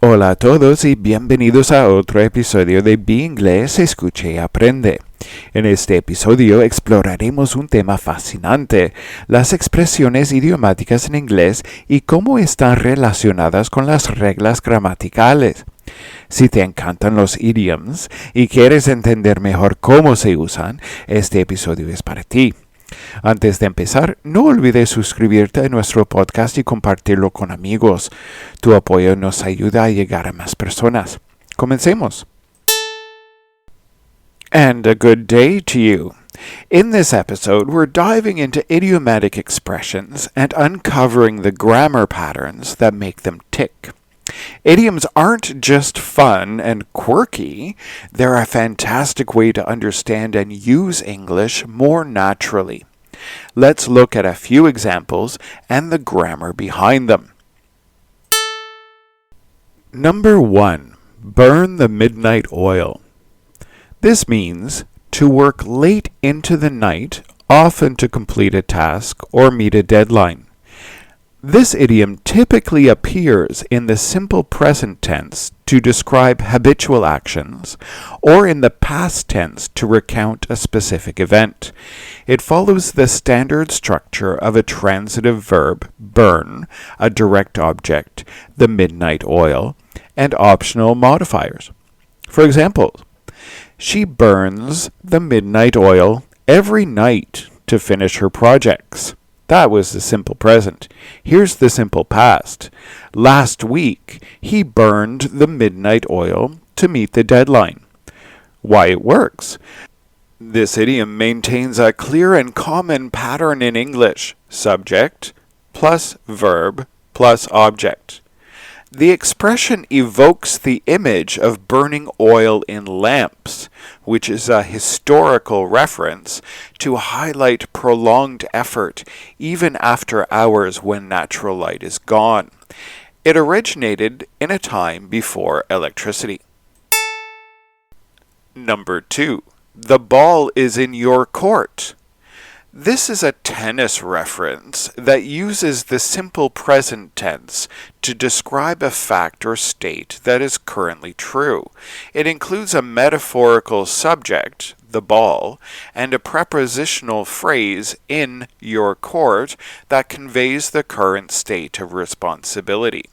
Hola a todos y bienvenidos a otro episodio de Inglés, Escucha y aprende. En este episodio exploraremos un tema fascinante, las expresiones idiomáticas en inglés y cómo están relacionadas con las reglas gramaticales. Si te encantan los idioms y quieres entender mejor cómo se usan, este episodio es para ti. Antes de empezar, no olvides suscribirte a nuestro podcast y compartirlo con amigos. Tu apoyo nos ayuda a llegar a más personas. Comencemos. And a good day to you. In this episode, we're diving into idiomatic expressions and uncovering the grammar patterns that make them tick. Idioms aren't just fun and quirky, they're a fantastic way to understand and use English more naturally. Let's look at a few examples and the grammar behind them. Number 1. Burn the midnight oil. This means to work late into the night, often to complete a task or meet a deadline. This idiom typically appears in the simple present tense to describe habitual actions, or in the past tense to recount a specific event. It follows the standard structure of a transitive verb, burn, a direct object, the midnight oil, and optional modifiers. For example, she burns the midnight oil every night to finish her projects. That was the simple present. Here's the simple past. Last week, he burned the midnight oil to meet the deadline. Why it works. This idiom maintains a clear and common pattern in English. Subject plus verb plus object. The expression evokes the image of burning oil in lamps, which is a historical reference to highlight prolonged effort even after hours when natural light is gone. It originated in a time before electricity. Number 2. The ball is in your court. This is a tennis reference that uses the simple present tense to describe a fact or state that is currently true. It includes a metaphorical subject, the ball, and a prepositional phrase, in your court, that conveys the current state of responsibility.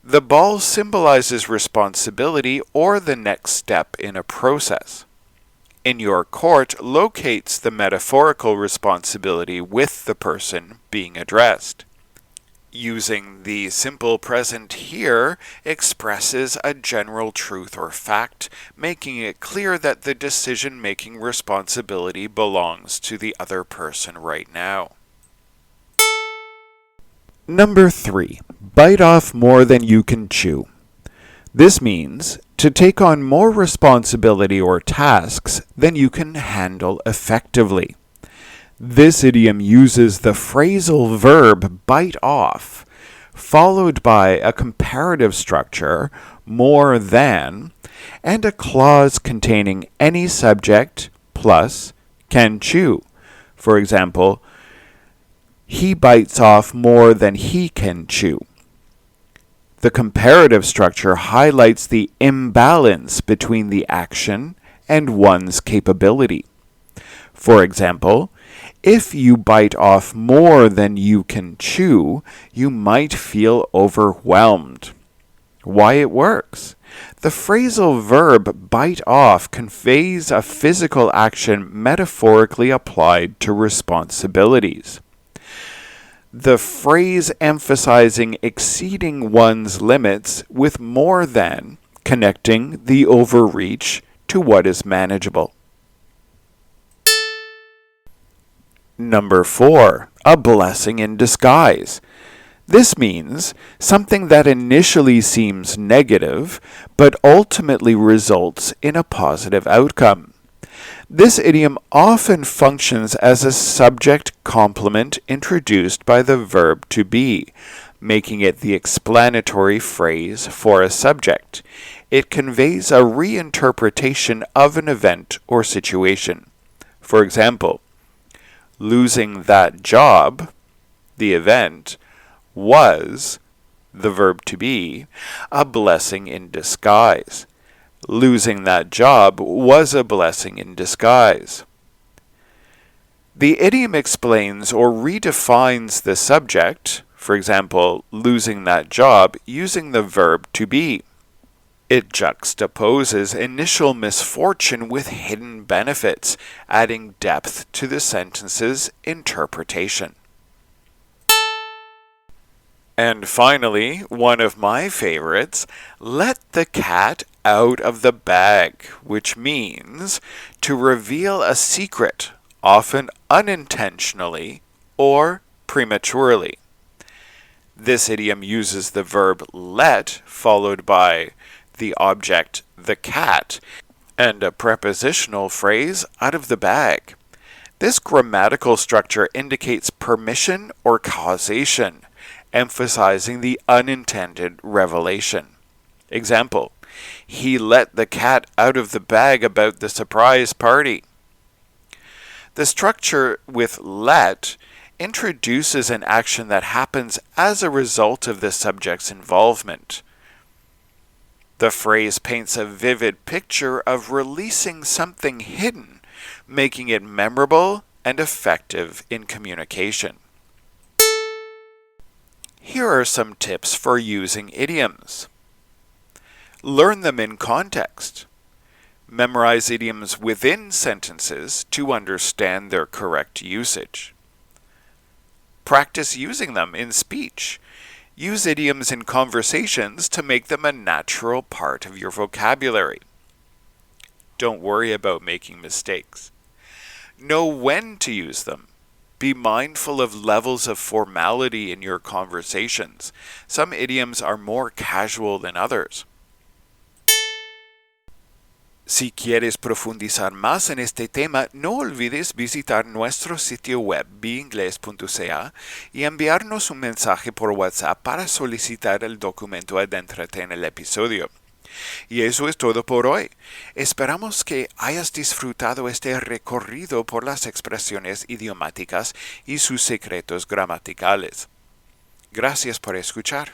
The ball symbolizes responsibility or the next step in a process. In your court locates the metaphorical responsibility with the person being addressed. Using the simple present here expresses a general truth or fact, making it clear that the decision-making responsibility belongs to the other person right now. Number 3. Bite off more than you can chew. This means to take on more responsibility or tasks than you can handle effectively. This idiom uses the phrasal verb bite off, followed by a comparative structure, more than, and a clause containing any subject plus can chew. For example, he bites off more than he can chew. The comparative structure highlights the imbalance between the action and one's capability. For example, if you bite off more than you can chew, you might feel overwhelmed. Why it works. The phrasal verb bite off conveys a physical action metaphorically applied to responsibilities. The phrase emphasizing exceeding one's limits with more than, connecting the overreach to what is manageable. Number 4. A blessing in disguise. This means something that initially seems negative, but ultimately results in a positive outcome. This idiom often functions as a subject complement introduced by the verb to be, making it the explanatory phrase for a subject. It conveys a reinterpretation of an event or situation. For example, losing that job, the event, was the verb to be, a blessing in disguise. Losing that job was a blessing in disguise. The idiom explains or redefines the subject, for example, losing that job, using the verb to be. It juxtaposes initial misfortune with hidden benefits, adding depth to the sentence's interpretation. And finally, one of my favorites, let the cat out of the bag, which means to reveal a secret, often unintentionally or prematurely. This idiom uses the verb let, followed by the object, the cat, and a prepositional phrase, out of the bag. This grammatical structure indicates permission or causation, emphasizing the unintended revelation. Example, he let the cat out of the bag about the surprise party. The structure with let introduces an action that happens as a result of the subject's involvement. The phrase paints a vivid picture of releasing something hidden, making it memorable and effective in communication. Here are some tips for using idioms. Learn them in context. Memorize idioms within sentences to understand their correct usage. Practice using them in speech. Use idioms in conversations to make them a natural part of your vocabulary. Don't worry about making mistakes. Know when to use them. Be mindful of levels of formality in your conversations. Some idioms are more casual than others. Si quieres profundizar más en este tema, no olvides visitar nuestro sitio web beingles.ca y enviarnos un mensaje por WhatsApp para solicitar el documento Adéntrate en el episodio. Y eso es todo por hoy. Esperamos que hayas disfrutado este recorrido por las expresiones idiomáticas y sus secretos gramaticales. Gracias por escuchar.